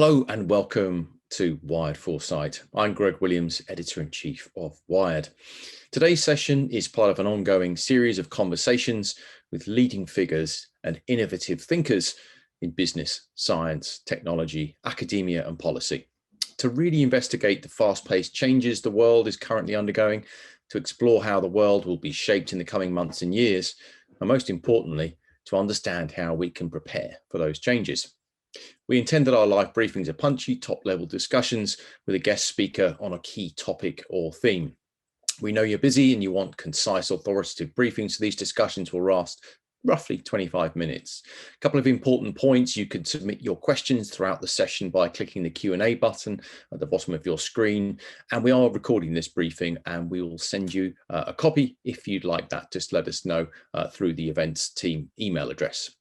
Hello and welcome to Wired Foresight. I'm Greg Williams, Editor-in-Chief of Wired. Today's session is part of an ongoing series of conversations with leading figures and innovative thinkers in business, science, technology, academia and policy to really investigate the fast-paced changes the world is currently undergoing, to explore how the world will be shaped in the coming months and years, and most importantly, to understand how we can prepare for those changes. We intend that our live briefings are punchy, top-level discussions with a guest speaker on a key topic or theme. We know you're busy and you want concise, authoritative briefings, so these discussions will last roughly 25 minutes. A couple of important points: you can submit your questions throughout the session by clicking the Q&A button at the bottom of your screen. And we are recording this briefing and we will send you a copy if you'd like that. Just let us know through the events team email address.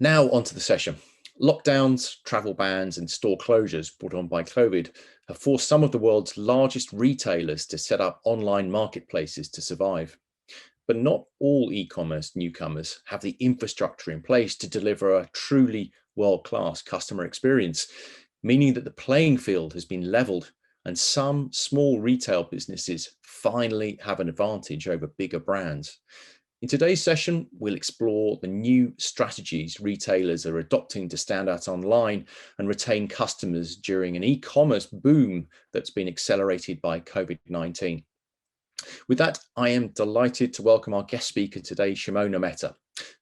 Now onto the session. Lockdowns, travel bans and store closures brought on by COVID have forced some of the world's largest retailers to set up online marketplaces to survive. But not all e-commerce newcomers have the infrastructure in place to deliver a truly world-class customer experience, meaning that the playing field has been leveled and some small retail businesses finally have an advantage over bigger brands. In today's session, we'll explore the new strategies retailers are adopting to stand out online and retain customers during an e-commerce boom that's been accelerated by COVID-19. With that, I am delighted to welcome our guest speaker today, Shimona Mehta.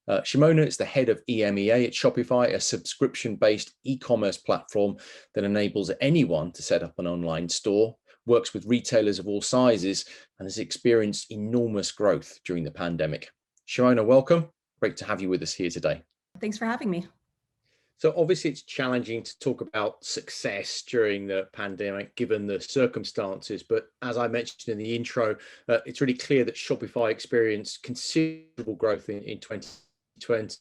Shimona is the head of EMEA at Shopify, a subscription-based e-commerce platform that enables anyone to set up an online store, works with retailers of all sizes, and has experienced enormous growth during the pandemic. Shimona, welcome. Great to have you with us here today. Thanks for having me. So obviously it's challenging to talk about success during the pandemic, given the circumstances. But as I mentioned in the intro, it's really clear that Shopify experienced considerable growth in 2020.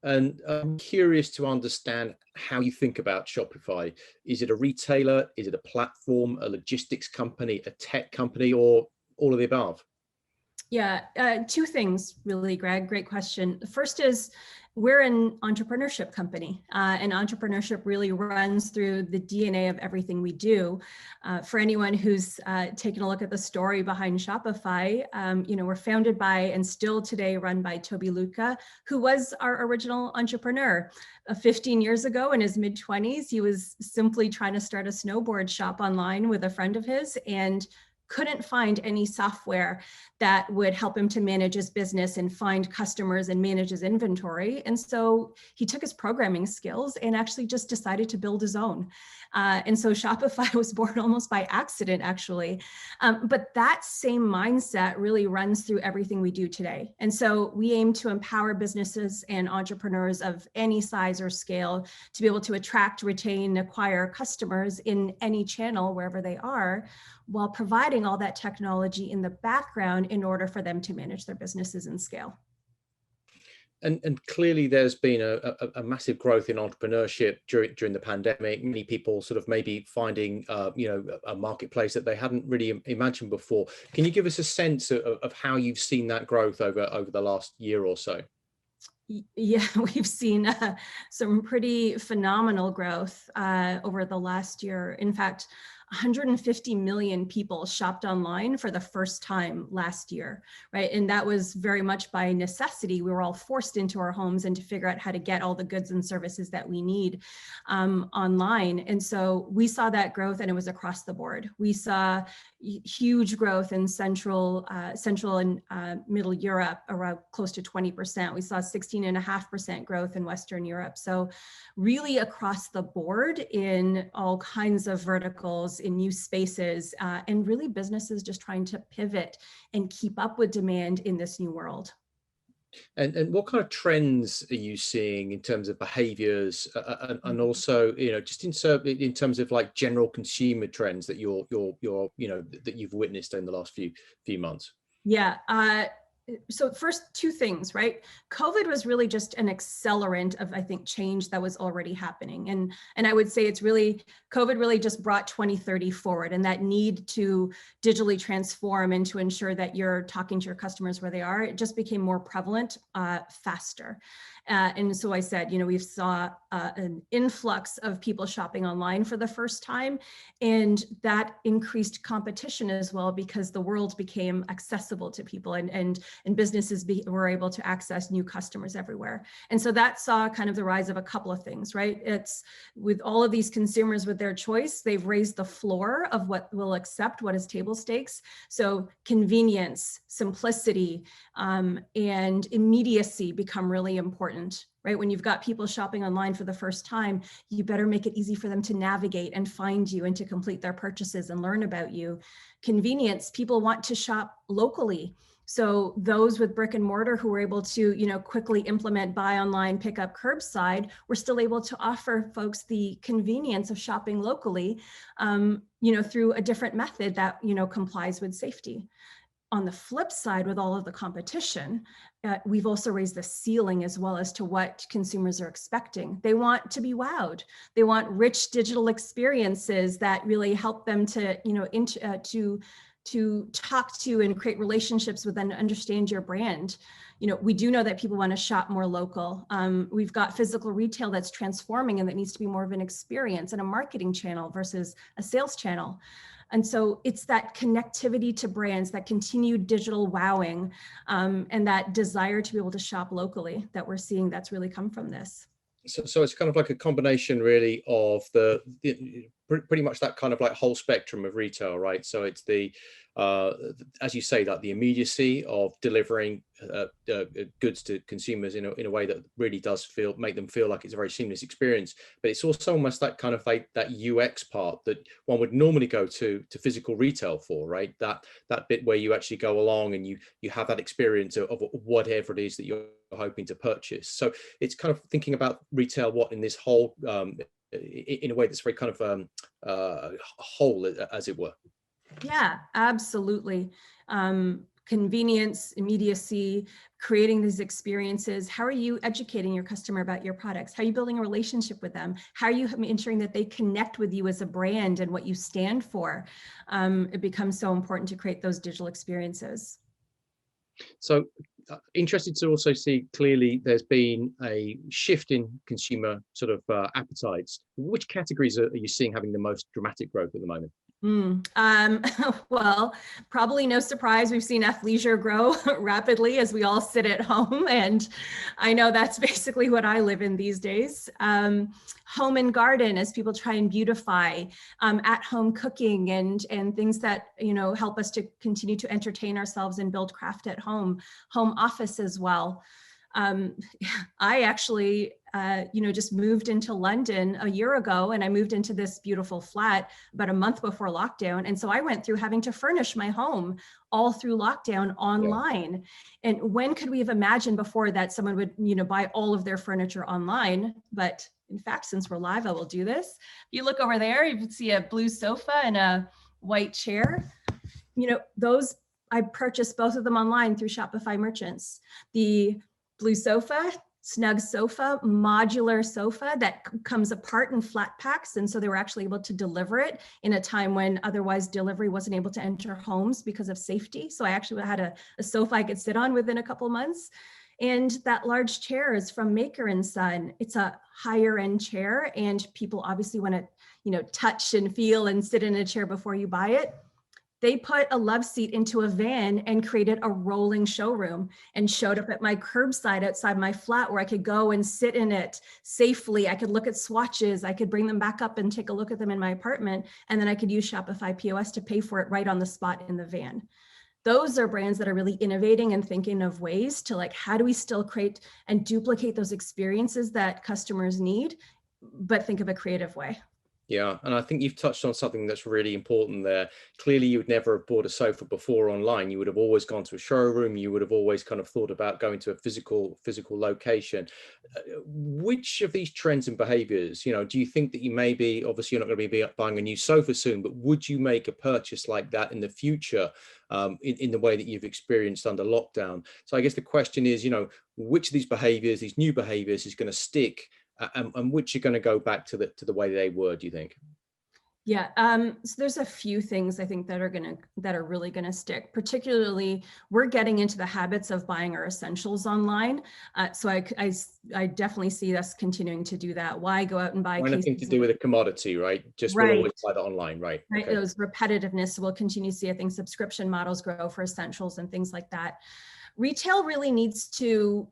And I'm curious to understand how you think about Shopify. Is it a retailer? Is it a platform, a logistics company, a tech company, or all of the above? Yeah, two things really, Greg. Great question. The first is we're an entrepreneurship company, and entrepreneurship really runs through the DNA of everything we do. For anyone who's taken a look at the story behind Shopify, we're founded by and still today run by Toby Luca, who was our original entrepreneur. 15 years ago in his mid-20s, he was simply trying to start a snowboard shop online with a friend of his and couldn't find any software that would help him to manage his business and find customers and manage his inventory. And so he took his programming skills and actually just decided to build his own. And so Shopify was born almost by accident, actually. But that same mindset really runs through everything we do today. And so we aim to empower businesses and entrepreneurs of any size or scale to be able to attract, retain, acquire customers in any channel, wherever they are, while providing all that technology in the background in order for them to manage their businesses and scale. And clearly there's been a massive growth in entrepreneurship during the pandemic. Many people sort of maybe finding a marketplace that they hadn't really imagined before. Can you give us a sense of how you've seen that growth over the last year or so? Yeah, we've seen some pretty phenomenal growth over the last year. In fact, 150 million people shopped online for the first time last year, right? And that was very much by necessity. We were all forced into our homes and to figure out how to get all the goods and services that we need online. And so we saw that growth, and it was across the board. We saw huge growth in Central and Middle Europe, around close to 20%. We saw 16.5% growth in Western Europe. So really across the board in all kinds of verticals, in new spaces, and really businesses just trying to pivot and keep up with demand in this new world. And what kind of trends are you seeing in terms of behaviors and also, just in terms of like general consumer trends that that you've witnessed in the last few months? Yeah. So first, two things, right? COVID was really just an accelerant of, I think, change that was already happening. And I would say COVID really just brought 2030 forward, and that need to digitally transform and to ensure that you're talking to your customers where they are, it just became more prevalent faster. And so I said, we saw an influx of people shopping online for the first time, and that increased competition as well, because the world became accessible to people, and businesses were able to access new customers everywhere. And so that saw kind of the rise of a couple of things, right? It's with all of these consumers with their choice, they've raised the floor of what will accept, what is table stakes. So convenience, simplicity, and immediacy become really important, right? When you've got people shopping online for the first time, you better make it easy for them to navigate and find you and to complete their purchases and learn about you. Convenience, people want to shop locally. So those with brick and mortar who were able to, quickly implement buy online, pick up curbside, were still able to offer folks the convenience of shopping locally, through a different method that, complies with safety. On the flip side, with all of the competition, we've also raised the ceiling as well as to what consumers are expecting. They want to be wowed. They want rich digital experiences that really help them to, to talk to and create relationships with and understand your brand. We do know that people want to shop more local. We've got physical retail that's transforming, and that needs to be more of an experience and a marketing channel versus a sales channel. And so it's that connectivity to brands, that continued digital wowing, and that desire to be able to shop locally that we're seeing that's really come from this. So it's kind of like a combination really of pretty much that kind of like whole spectrum of retail, right? So it's as you say, that the immediacy of delivering goods to consumers in a way that really does make them feel like it's a very seamless experience. But it's also almost that kind of like that UX part that one would normally go to physical retail for, right? That bit where you actually go along and you have that experience of whatever it is that you're hoping to purchase. So it's kind of thinking about retail in this whole in a way that's very kind of whole, as it were. Yeah, absolutely. Convenience, immediacy, creating these experiences. How are you educating your customer about your products? How are you building a relationship with them? How are you ensuring that they connect with you as a brand and what you stand for? It becomes so important to create those digital experiences. So interested to also see clearly there's been a shift in consumer sort of appetites. Which categories are you seeing having the most dramatic growth at the moment? Well, probably no surprise, we've seen athleisure grow rapidly as we all sit at home. And I know that's basically what I live in these days. Home and garden, as people try and beautify, at-home cooking and things that, help us to continue to entertain ourselves and build craft at home. Home office as well. I actually, just moved into London a year ago, and I moved into this beautiful flat about a month before lockdown. And so I went through having to furnish my home all through lockdown online. Yeah. And when could we have imagined before that someone would, buy all of their furniture online? But in fact, since we're live, I will do this. If you look over there, you can see a blue sofa and a white chair. Those, I purchased both of them online through Shopify merchants. The blue sofa, snug sofa, modular sofa that comes apart in flat packs. And so they were actually able to deliver it in a time when otherwise delivery wasn't able to enter homes because of safety. So I actually had a sofa I could sit on within a couple months. And that large chair is from Maker & Son. It's a higher end chair, and people obviously want to, touch and feel and sit in a chair before you buy it. They put a love seat into a van and created a rolling showroom and showed up at my curbside outside my flat where I could go and sit in it safely. I could look at swatches. I could bring them back up and take a look at them in my apartment. And then I could use Shopify POS to pay for it right on the spot in the van. Those are brands that are really innovating and thinking of ways to how do we still create and duplicate those experiences that customers need, but think of a creative way. Yeah, and I think you've touched on something that's really important there. Clearly, you would never have bought a sofa before online. You would have always gone to a showroom. You would have always kind of thought about going to a physical location. Which of these trends and behaviors, do you think that you may be, obviously you're not going to be buying a new sofa soon, but would you make a purchase like that in the future in the way that you've experienced under lockdown? So I guess the question is, which of these behaviors, these new behaviors is going to stick? And which are going to go back to the way they were, do you think? Yeah, so there's a few things I think that are really gonna stick. Particularly, we're getting into the habits of buying our essentials online. So I definitely see us continuing to do that. Why go out and buy Anything to cases do of, with a commodity, right? Just we'll right, always buy that online, right? right, Okay. those repetitiveness. We'll continue to see, I think, subscription models grow for essentials and things like that. Retail really needs to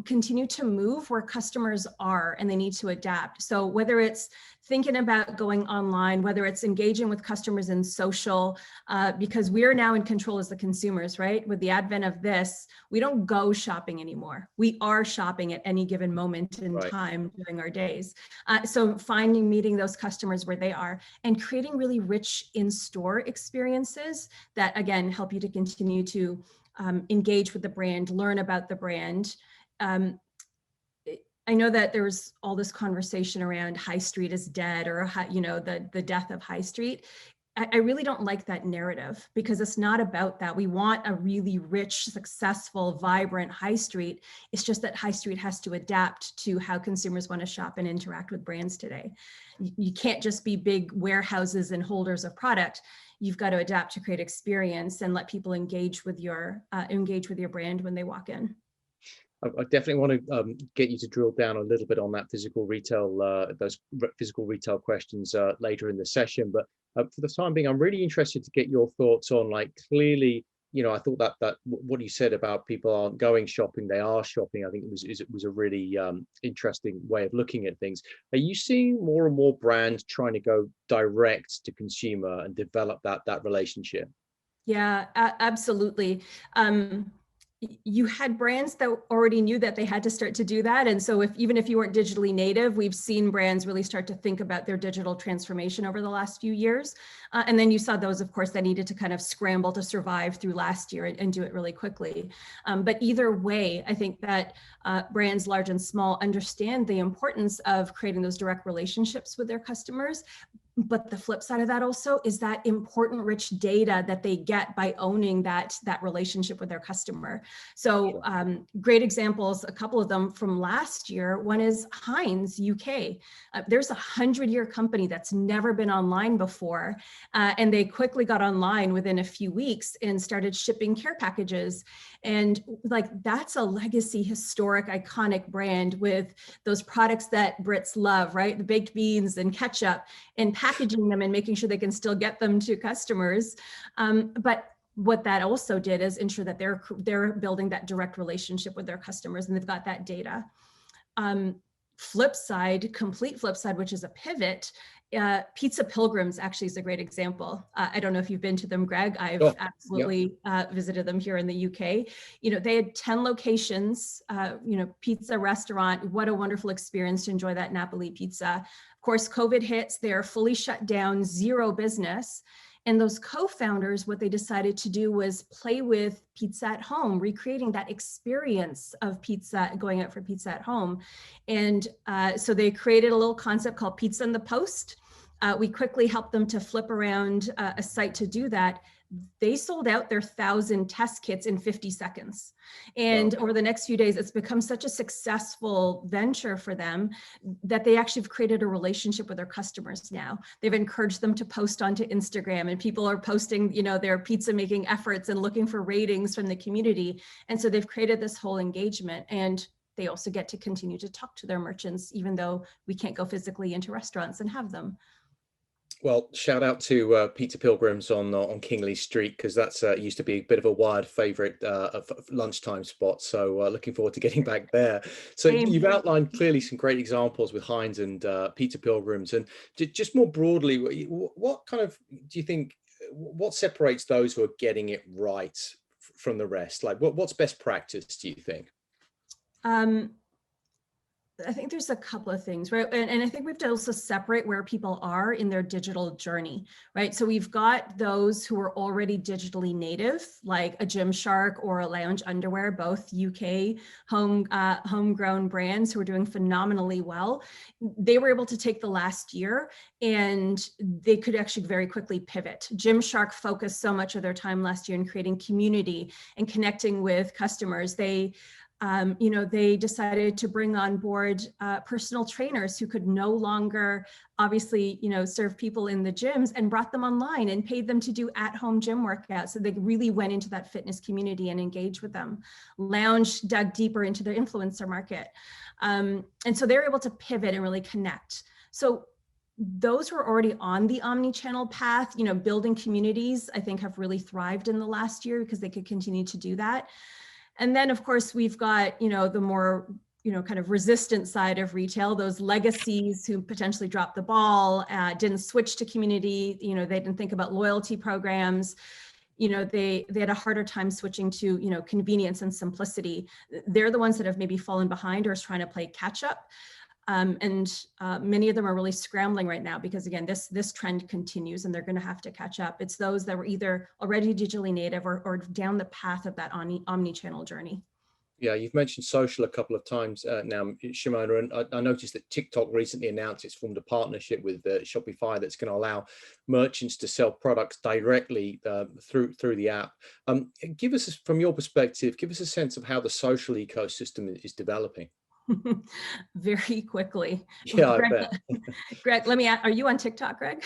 continue to move where customers are, and they need to adapt. So whether it's thinking about going online, whether it's engaging with customers in social, because we are now in control as the consumers, right? With the advent of this, we don't go shopping anymore. We are shopping at any given moment in Right. time during our days. So meeting those customers where they are, and creating really rich in-store experiences that, again, help you to continue to engage with the brand, learn about the brand. I know that there was all this conversation around high street is dead, or the death of high street. I really don't like that narrative, because it's not about that. We want a really rich, successful, vibrant high street. It's just that high street has to adapt to how consumers want to shop and interact with brands today. You can't just be big warehouses and holders of product. You've got to adapt to create experience and let people engage with your brand when they walk in. I definitely want to get you to drill down a little bit on that physical retail, physical retail questions later in the session. But for the time being, I'm really interested to get your thoughts on, like, clearly, I thought that what you said about people aren't going shopping, they are shopping. I think it was a really interesting way of looking at things. Are you seeing more and more brands trying to go direct to consumer and develop that relationship? Yeah, absolutely. You had brands that already knew that they had to start to do that. And so even if you weren't digitally native, we've seen brands really start to think about their digital transformation over the last few years. And then you saw those, of course, that needed to kind of scramble to survive through last year and do it really quickly. But either way, I think that brands large and small understand the importance of creating those direct relationships with their customers. But the flip side of that also is that important rich data that they get by owning that relationship with their customer. So great examples, a couple of them from last year. One is Heinz UK. There's a 100-year company that's never been online before. And they quickly got online within a few weeks and started shipping care packages. And that's a legacy, historic, iconic brand with those products that Brits love, right? The baked beans and ketchup, and packaging them and making sure they can still get them to customers. But what that also did is ensure that they're building that direct relationship with their customers, and they've got that data. Complete flip side, which is a pivot. Pizza Pilgrims actually is a great example. I don't know if you've been to them, Greg. I've absolutely visited them here in the UK. They had 10 locations, pizza restaurant. What a wonderful experience to enjoy that Napoli pizza. Of course, COVID hits, they're fully shut down, zero business. And those co-founders, what they decided to do was play with pizza at home, recreating that experience of pizza, going out for pizza at home. And so they created a little concept called Pizza in the Post. We quickly helped them to flip around a site to do that. They sold out their 1,000 test kits in 50 seconds. And over the next few days, it's become such a successful venture for them that they actually have created a relationship with their customers now. They've encouraged them to post onto Instagram, and people are posting, their pizza making efforts and looking for ratings from the community. And so they've created this whole engagement, and they also get to continue to talk to their merchants, even though we can't go physically into restaurants and have them. Well, shout out to Pizza Pilgrims on Kingly Street, because that's used to be a bit of a Wired favorite of lunchtime spot. So looking forward to getting back there. So you've outlined clearly some great examples with Heinz and Pizza Pilgrims, and just more broadly, what kind of do you think? What separates those who are getting it right from the rest? Like, what's best practice, do you think? I think there's a couple of things, right? And I think we have to also separate where people are in their digital journey, right? So we've got those who are already digitally native, like a Gymshark or a Lounge Underwear, both UK homegrown brands who are doing phenomenally well. They were able to take the last year, and they could actually very quickly pivot. Gymshark focused so much of their time last year in creating community and connecting with customers. They They decided to bring on board personal trainers who could no longer obviously, serve people in the gyms, and brought them online and paid them to do at-home gym workouts. So they really went into that fitness community and engaged with them. Lounge dug deeper into their influencer market. And so they're able to pivot and really connect. So those who are already on the omni-channel path, building communities, I think have really thrived in the last year because they could continue to do that. And then of course we've got, the more, kind of resistant side of retail, those legacies who potentially dropped the ball, didn't switch to community, they didn't think about loyalty programs. They had a harder time switching to, convenience and simplicity. They're the ones that have maybe fallen behind or is trying to play catch up. And many of them are really scrambling right now because again, this trend continues and they're going to have to catch up. It's those that were either already digitally native or down the path of that omni-channel journey. Yeah, you've mentioned social a couple of times now, Shimona, and I noticed that TikTok recently announced it's formed a partnership with Shopify that's going to allow merchants to sell products directly through the app. Give us, from your perspective, give us a sense of how the social ecosystem is developing. Very quickly. Yeah, Greg, I bet. Greg, let me ask, are you on TikTok, Greg?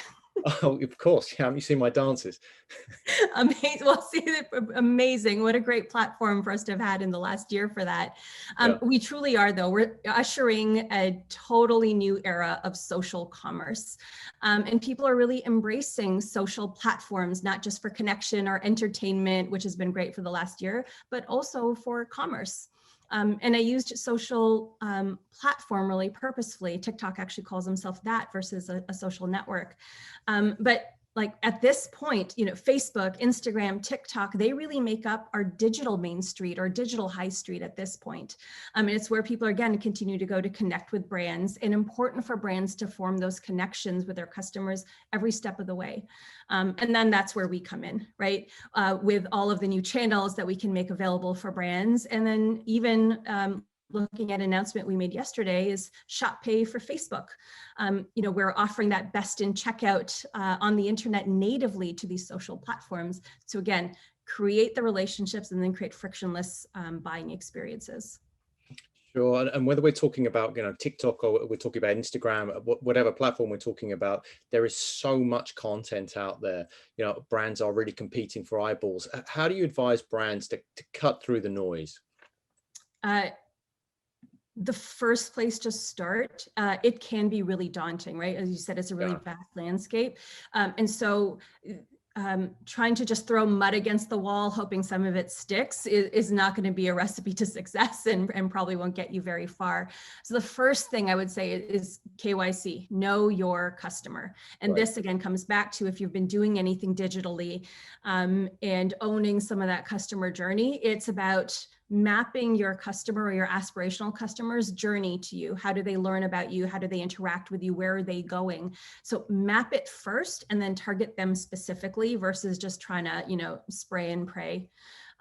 Oh, of course. Haven't you seen my dances? Amazing. Well, see, amazing. What a great platform for us to have had in the last year for that. Yeah. We truly are, though. We're ushering a totally new era of social commerce. And people are really embracing social platforms, not just for connection or entertainment, which has been great for the last year, but also for commerce. And I used social platform really purposefully. TikTok actually calls himself that versus a social network. But like at this point, Facebook, Instagram, TikTok, they really make up our digital main street or digital high street at this point. And it's where people are, again, continue to go to connect with brands, and important for brands to form those connections with their customers every step of the way. And then that's where we come in, right? With all of the new channels that we can make available for brands. And then even looking at an announcement we made yesterday is Shop Pay for Facebook. We're offering that best in checkout on the internet natively to these social platforms. So again, create the relationships and then create frictionless buying experiences. Sure, and whether we're talking about TikTok or we're talking about Instagram, whatever platform we're talking about, there is so much content out there. Brands are really competing for eyeballs. How do you advise brands to cut through the noise? The first place to start, it can be really daunting, right? As you said, it's a really vast landscape. And so trying to just throw mud against the wall, hoping some of it sticks is not going to be a recipe to success and probably won't get you very far. So the first thing I would say is KYC, know your customer. And this again comes back to if you've been doing anything digitally and owning some of that customer journey, it's about mapping your customer or your aspirational customer's journey to you. How do they learn about you? How do they interact with you? Where are they going? So map it first and then target them specifically versus just trying to, spray and pray.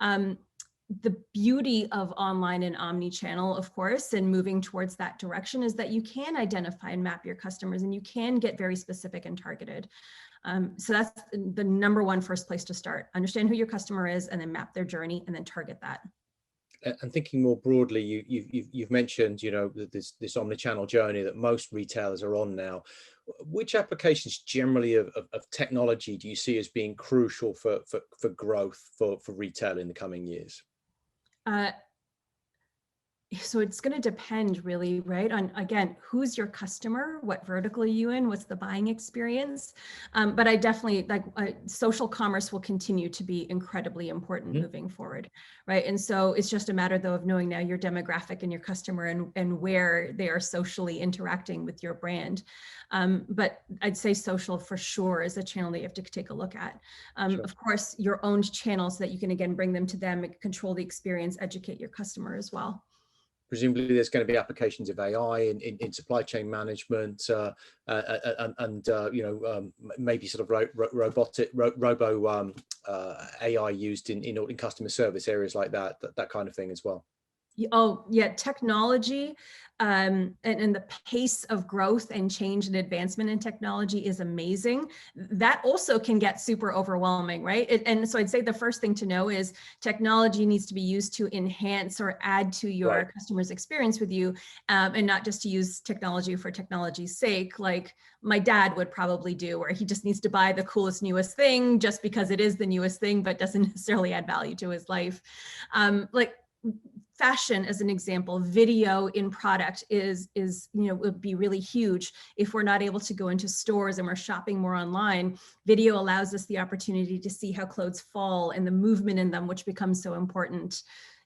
The beauty of online and omni-channel, of course, and moving towards that direction is that you can identify and map your customers and you can get very specific and targeted. So that's the number one first place to start. Understand who your customer is and then map their journey and then target that. And thinking more broadly, you've mentioned, this omnichannel journey that most retailers are on now. Which applications generally of technology do you see as being crucial for growth for retail in the coming years? So it's going to depend really, right, on, again, who's your customer, what vertical are you in, what's the buying experience. But I definitely social commerce will continue to be incredibly important moving forward, right? And so it's just a matter though of knowing now your demographic and your customer and where they are socially interacting with your brand. But I'd say social for sure is a channel that you have to take a look at. Of course, your owned channels so that you can again bring them to them and control the experience, educate your customer as well. Presumably there's going to be applications of AI in supply chain management and maybe sort of robo AI used in customer service areas like that kind of thing as well. Oh, yeah, technology and the pace of growth and change and advancement in technology is amazing. That also can get super overwhelming, right? And so I'd say the first thing to know is technology needs to be used to enhance or add to Right. your customer's experience with you, and not just to use technology for technology's sake, like my dad would probably do, where he just needs to buy the coolest, newest thing just because it is the newest thing, but doesn't necessarily add value to his life. Like fashion as an example, video in product is would be really huge. If we're not able to go into stores and we're shopping more online, video allows us the opportunity to see how clothes fall and the movement in them, which becomes so important.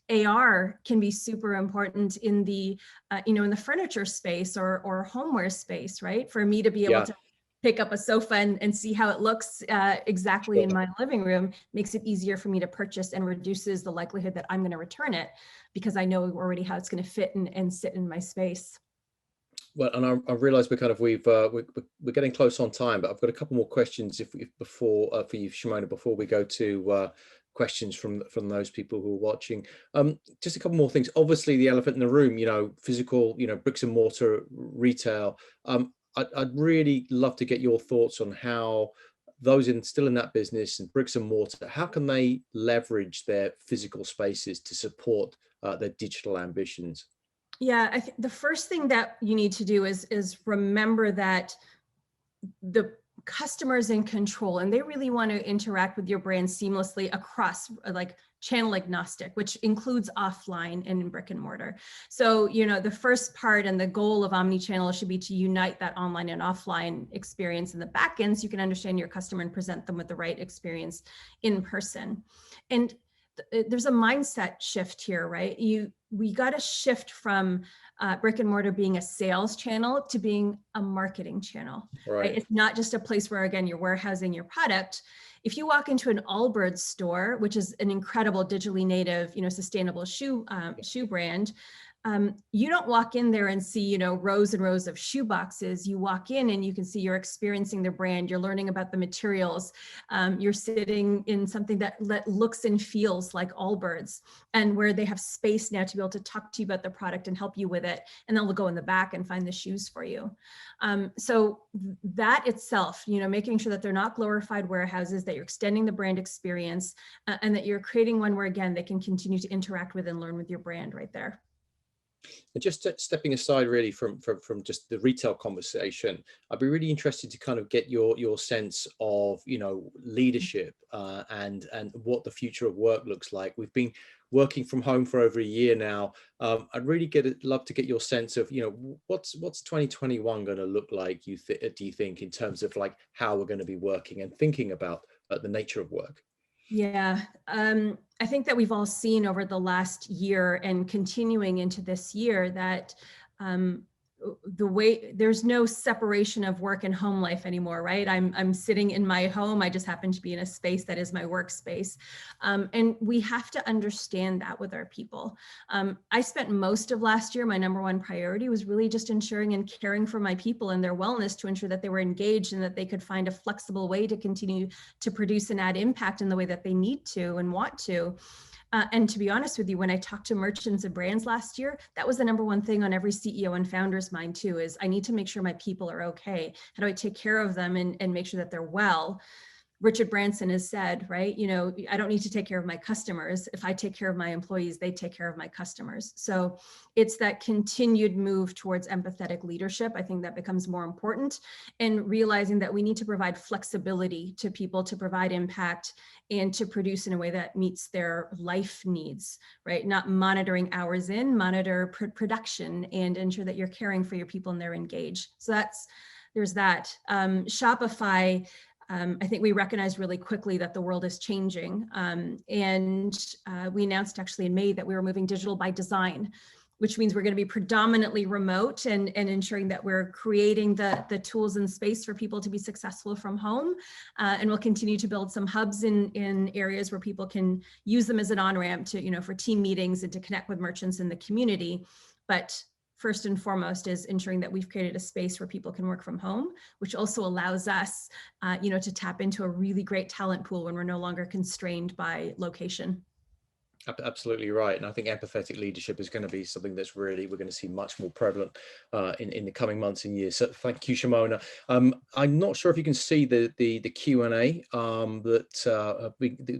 AR can be super important in the in the furniture space or homeware space, right? For me to be able Yeah. to pick up a sofa and see how it looks exactly in Sure. my living room makes it easier for me to purchase and reduces the likelihood that I'm going to return it because I know already how it's going to fit and sit in my space. Well, and I realize we're getting close on time, but I've got a couple more questions if before for you, Shimona, before we go to questions from those people who are watching. Just a couple more things. Obviously, the elephant in the room, physical, bricks and mortar retail. I'd really love to get your thoughts on how those still in that business and bricks and mortar, how can they leverage their physical spaces to support their digital ambitions? Yeah, I think the first thing that you need to do is remember that the customer's in control and they really want to interact with your brand seamlessly across like channel agnostic, which includes offline and in brick and mortar. So, the first part and the goal of omnichannel should be to unite that online and offline experience in the back end so you can understand your customer and present them with the right experience in person. And there's a mindset shift here, right? We got to shift from brick and mortar being a sales channel to being a marketing channel, right? Right. It's not just a place where, again, you're warehousing your product. If you walk into an Allbirds store, which is an incredible digitally native, sustainable shoe brand, you don't walk in there and see, rows and rows of shoe boxes. You walk in and you can see you're experiencing their brand. You're learning about the materials. You're sitting in something that looks and feels like Allbirds, and where they have space now to be able to talk to you about the product and help you with it. And then they'll go in the back and find the shoes for you. So that itself, making sure that they're not glorified warehouses, that you're extending the brand experience, and that you're creating one where, again, they can continue to interact with and learn with your brand right there. And just stepping aside really from just the retail conversation, I'd be really interested to kind of get your sense of leadership and what the future of work looks like. We've been working from home for over a year now. I'd really love to get your sense of what's 2021 going to look like. Do you think in terms of like how we're going to be working and thinking about the nature of work? Yeah, I think that we've all seen over the last year and continuing into this year that the way there's no separation of work and home life anymore, right? I'm sitting in my home. I just happen to be in a space that is my workspace. And we have to understand that with our people. I spent most of last year, my number one priority was really just ensuring and caring for my people and their wellness to ensure that they were engaged and that they could find a flexible way to continue to produce and add impact in the way that they need to and want to. And to be honest with you, when I talked to merchants and brands last year, that was the number one thing on every CEO and founder's mind too, is I need to make sure my people are okay. How do I take care of them and make sure that they're well? Richard Branson has said, right, I don't need to take care of my customers. If I take care of my employees, they take care of my customers. So it's that continued move towards empathetic leadership. I think that becomes more important, and realizing that we need to provide flexibility to people to provide impact and to produce in a way that meets their life needs, right? Not monitoring hours in, monitor production and ensure that you're caring for your people and they're engaged. So there's that. Shopify, I think we recognized really quickly that the world is changing. And we announced actually in May that we were moving digital by design, which means we're going to be predominantly remote and ensuring that we're creating the tools and space for people to be successful from home. And we'll continue to build some hubs in areas where people can use them as an on-ramp to, for team meetings and to connect with merchants in the community. But first and foremost is ensuring that we've created a space where people can work from home, which also allows us, to tap into a really great talent pool when we're no longer constrained by location. Absolutely right. And I think empathetic leadership is going to be something that's really, we're going to see much more prevalent in the coming months and years. So thank you, Shimona. I'm not sure if you can see the Q&A, that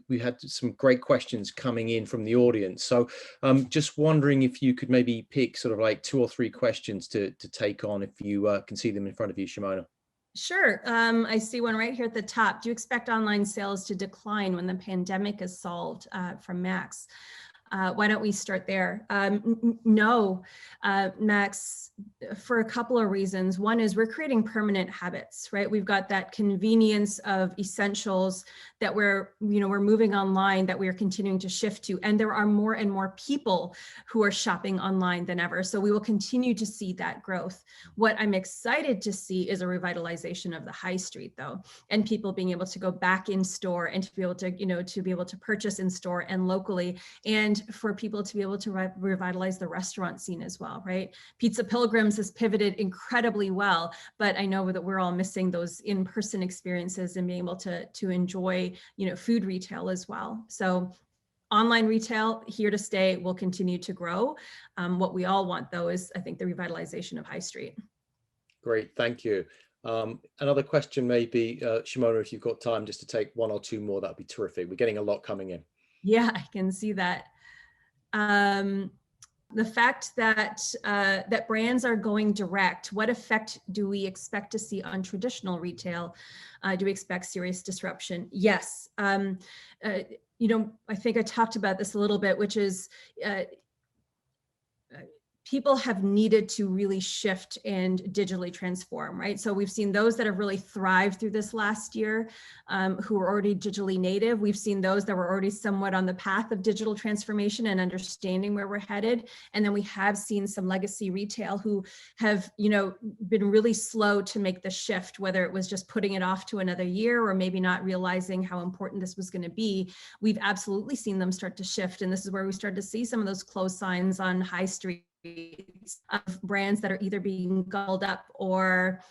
we had some great questions coming in from the audience. So just wondering if you could maybe pick sort of like 2 or 3 questions to take on, if you can see them in front of you, Shimona. Sure. I see one right here at the top. Do you expect online sales to decline when the pandemic is solved, from Max? Why don't we start there? No, Max, for a couple of reasons. One is we're creating permanent habits, right? We've got that convenience of essentials that we're moving online, that we are continuing to shift to. And there are more and more people who are shopping online than ever. So we will continue to see that growth. What I'm excited to see is a revitalization of the high street, though, and people being able to go back in store and to be able to purchase in store and locally, and for people to be able to revitalize the restaurant scene as well, right? Pizza Pilgrims has pivoted incredibly well, but I know that we're all missing those in-person experiences and being able to enjoy, food retail as well. So online retail, here to stay, will continue to grow. What we all want, though, is, I think, the revitalization of high street. Great, thank you. Another question maybe, Shimona, if you've got time just to take 1 or 2 more, that'd be terrific. We're getting a lot coming in. Yeah, I can see that. The fact that that brands are going direct, what effect do we expect to see on traditional retail? Do we expect serious disruption? Yes. I think I talked about this a little bit, which is people have needed to really shift and digitally transform, right? So we've seen those that have really thrived through this last year, who are already digitally native. We've seen those that were already somewhat on the path of digital transformation and understanding where we're headed. And then we have seen some legacy retail who have, been really slow to make the shift, whether it was just putting it off to another year or maybe not realizing how important this was going to be. We've absolutely seen them start to shift. And this is where we started to see some of those close signs on high street of brands that are either being gobbled up or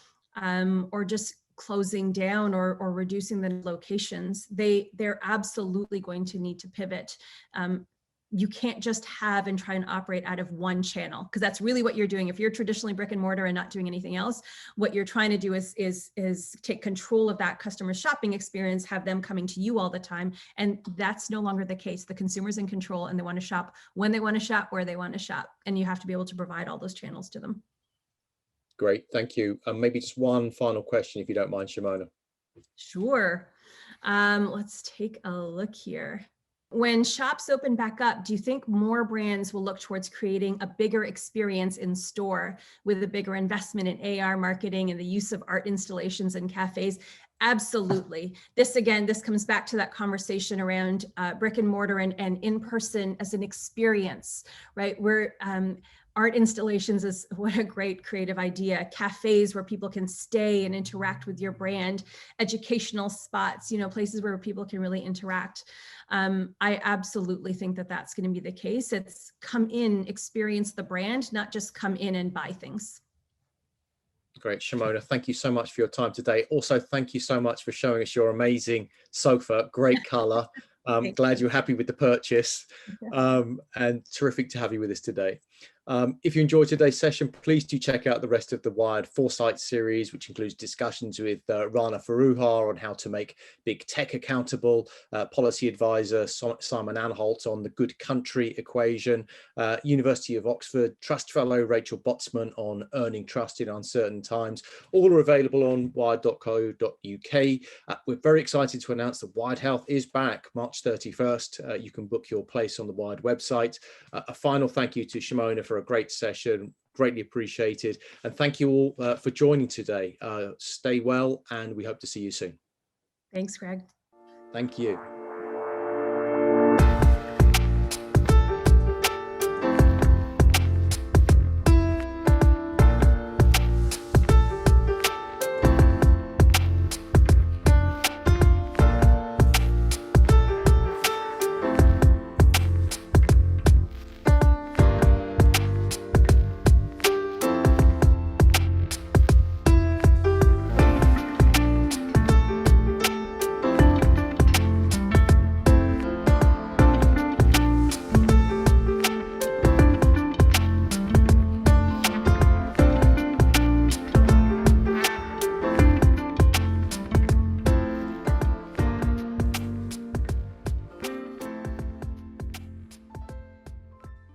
just closing down or reducing the locations. They're absolutely going to need to pivot. You can't just have and try and operate out of one channel, because that's really what you're doing. If you're traditionally brick and mortar and not doing anything else, what you're trying to do is take control of that customer shopping experience, have them coming to you all the time. And that's no longer the case. The consumer's in control and they want to shop when they want to shop, where they want to shop. And you have to be able to provide all those channels to them. Great, thank you. Maybe just one final question, if you don't mind, Shimona. Sure. Let's take a look here. When shops open back up, do you think more brands will look towards creating a bigger experience in store with a bigger investment in AR marketing and the use of art installations and cafes? Absolutely. This comes back to that conversation around brick and mortar and in-person as an experience, right? Art installations is what a great creative idea. Cafes where people can stay and interact with your brand, educational spots, places where people can really interact. I absolutely think that that's going to be the case. It's come in, experience the brand, not just come in and buy things. Great, Shimona, thank you so much for your time today. Also, thank you so much for showing us your amazing sofa. Great color. Glad you're happy with the purchase, and terrific to have you with us today. If you enjoyed today's session, please do check out the rest of the Wired Foresight series, which includes discussions with Rana Faruhar on how to make big tech accountable, policy advisor Simon Anholt on the good country equation, University of Oxford Trust Fellow Rachel Botsman on earning trust in uncertain times. All are available on wired.co.uk. We're very excited to announce that Wired Health is back March 31st. You can book your place on the Wired website. A final thank you to Shimona for a great session, greatly appreciated, and thank you all for joining today. Stay well, and we hope to see you soon. Thanks, Greg. Thank you.